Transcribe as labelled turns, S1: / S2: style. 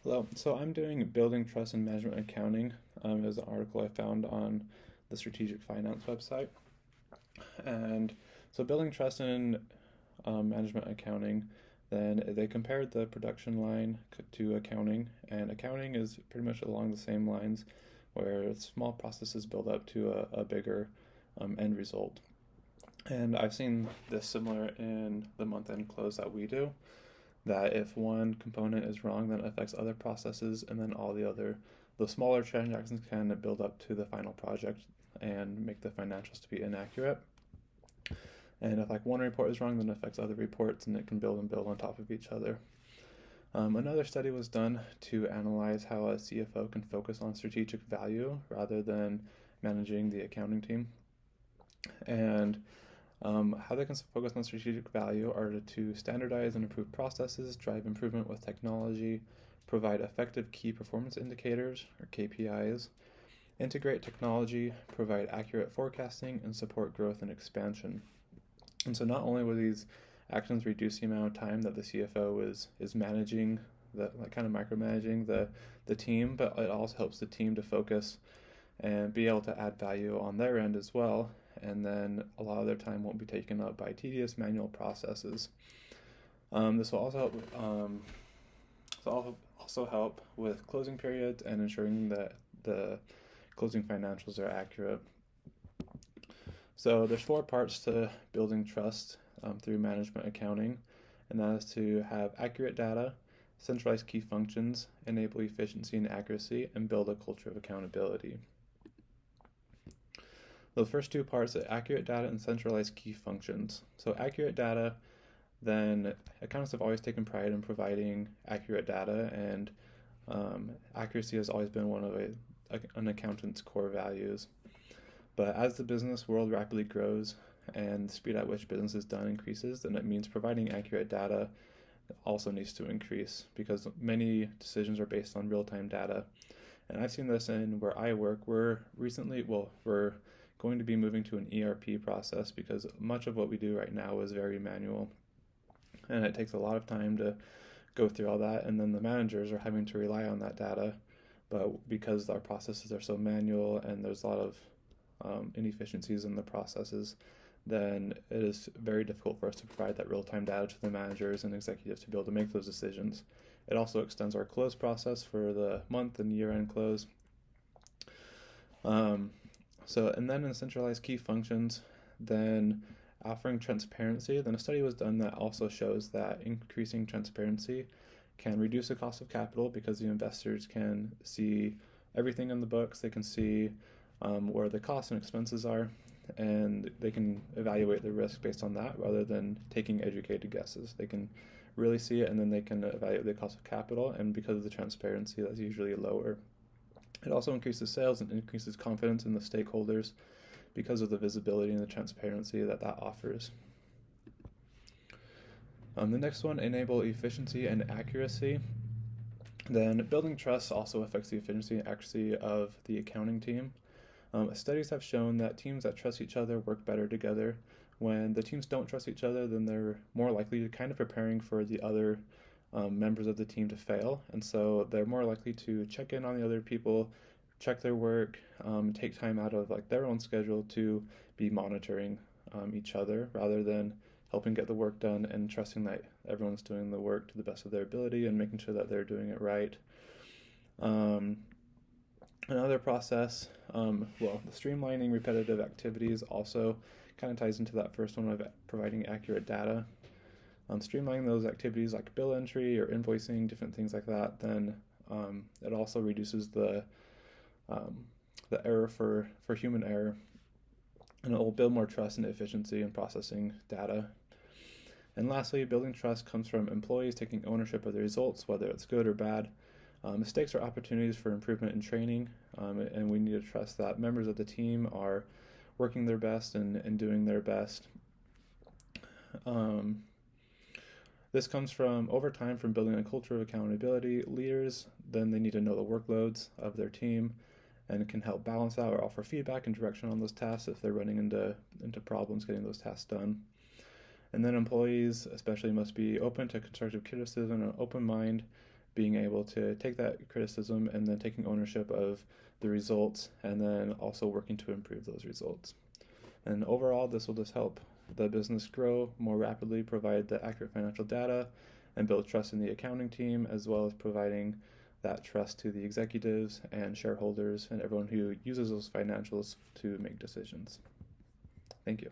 S1: Hello. So I'm doing Building Trust and Management Accounting. It was an article I found on the Strategic Finance website. And so Building Trust and Management Accounting, then they compared the production line to accounting, and accounting is pretty much along the same lines, where small processes build up to a bigger end result. And I've seen this similar in the month-end close that we do, that if one component is wrong, then it affects other processes, and then the smaller transactions can build up to the final project and make the financials to be inaccurate. And if like one report is wrong, then it affects other reports, and it can build and build on top of each other. Another study was done to analyze how a CFO can focus on strategic value rather than managing the accounting team. And how they can focus on strategic value are to standardize and improve processes, drive improvement with technology, provide effective key performance indicators, or KPIs, integrate technology, provide accurate forecasting, and support growth and expansion. And so not only will these actions reduce the amount of time that the CFO is managing, like kind of micromanaging the team, but it also helps the team to focus and be able to add value on their end as well. And then a lot of their time won't be taken up by tedious manual processes. This will also help with closing periods and ensuring that the closing financials are accurate. So there's four parts to building trust through management accounting, and that is to have accurate data, centralize key functions, enable efficiency and accuracy, and build a culture of accountability. The first two parts are accurate data and centralized key functions. So accurate data, then accountants have always taken pride in providing accurate data, and accuracy has always been one of an accountant's core values. But as the business world rapidly grows and the speed at which business is done increases, then it means providing accurate data also needs to increase, because many decisions are based on real-time data. And I've seen this in where I work. We're going to be moving to an ERP process, because much of what we do right now is very manual, and it takes a lot of time to go through all that, and then the managers are having to rely on that data. But because our processes are so manual and there's a lot of inefficiencies in the processes, then it is very difficult for us to provide that real-time data to the managers and executives to be able to make those decisions. It also extends our close process for the month and year-end close. And then in centralized key functions, then offering transparency, then a study was done that also shows that increasing transparency can reduce the cost of capital, because the investors can see everything in the books. They can see where the costs and expenses are, and they can evaluate the risk based on that rather than taking educated guesses. They can really see it, and then they can evaluate the cost of capital, and because of the transparency, that's usually lower. It also increases sales and increases confidence in the stakeholders because of the visibility and the transparency that offers. The next one, enable efficiency and accuracy. Then building trust also affects the efficiency and accuracy of the accounting team. Studies have shown that teams that trust each other work better together. When the teams don't trust each other, then they're more likely to kind of preparing for the other members of the team to fail, and so they're more likely to check in on the other people, check their work, take time out of like their own schedule to be monitoring each other, rather than helping get the work done and trusting that everyone's doing the work to the best of their ability and making sure that they're doing it right. Another process, the streamlining repetitive activities also kind of ties into that first one of providing accurate data. Streamlining those activities like bill entry or invoicing, different things like that, then it also reduces the error for human error, and it will build more trust and efficiency in processing data. And lastly, building trust comes from employees taking ownership of the results, whether it's good or bad. Mistakes are opportunities for improvement and training, and we need to trust that members of the team are working their best and doing their best. This comes from, over time, from building a culture of accountability. Leaders, then they need to know the workloads of their team, and it can help balance out or offer feedback and direction on those tasks if they're running into problems getting those tasks done. And then employees especially must be open to constructive criticism and an open mind, being able to take that criticism and then taking ownership of the results, and then also working to improve those results. And overall, this will just help the business grow more rapidly, provide the accurate financial data, and build trust in the accounting team, as well as providing that trust to the executives and shareholders and everyone who uses those financials to make decisions. Thank you.